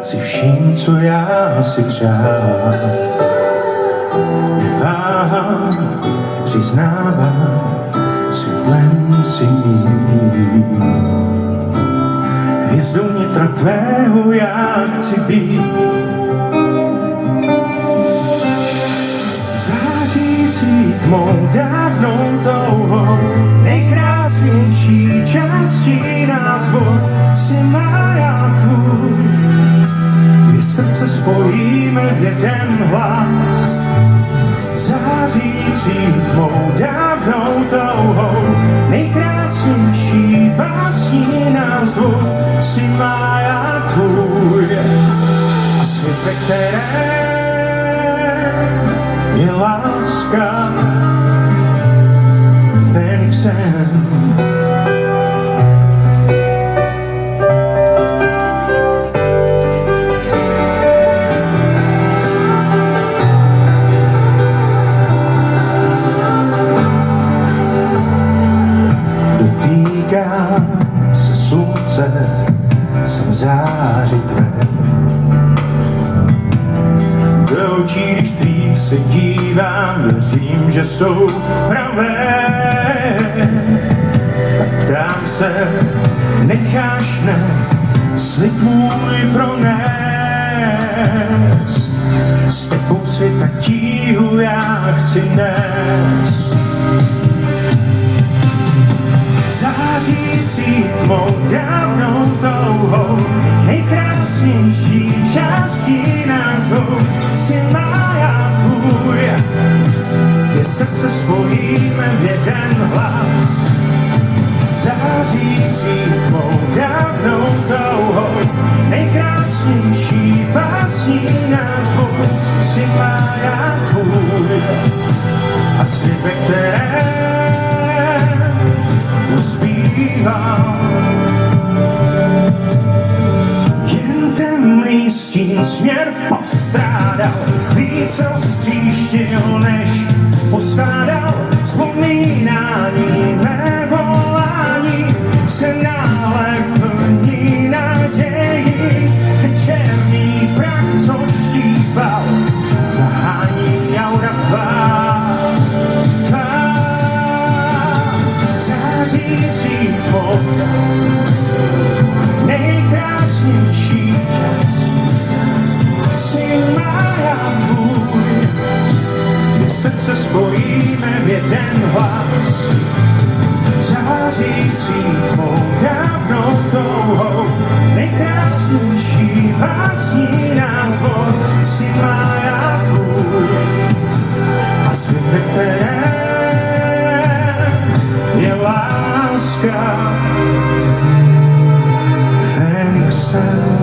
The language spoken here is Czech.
Si vším, co já si přál, neváhám, přiznávám, světlem si mým. Hvězdou nitra tvého já chci být, zářící tmou dávnou touhou, nejkrásnější částí názvu si má já tvůj. Dvě srdce spojíme v jeden hlas, zářící tmou dávnou touhou, nejkrásnější básní názvu si má já tvůj. A svět, ve kterém je láska Fénixem. Dotýká se slunce, jsem záři tvé. Do očí, když tvých se dívám, věřím, že jsou pravé. Tak ptám se, necháš mne slib můj pronést. S tebou světa tíhu já chci nést. Zářící tmou dávnou touhou, nejkrásnější částí názvu si má já tvůj. Dvě srdce spojíme v jeden hlas, zářící tmou dávnou touhou, nejkrásnější básní názvu si má já tvůj. A svět, ve kterém uspívám, jen temný stín směr postrádal, víc roztříštil, než poskládal. Vzpomínání mé volání se náhle plní naději. Teď černý prach, co štípal, zahání aura tvá. Zářící tvou nejkrásnější čas si má já tvůj. Dvě srdce spojíme v jeden hlas, zářící tvou dávnou touhou, nejkrásnější básní názvu si má já tvůj. A svět, ve kterém je láska Fénixem.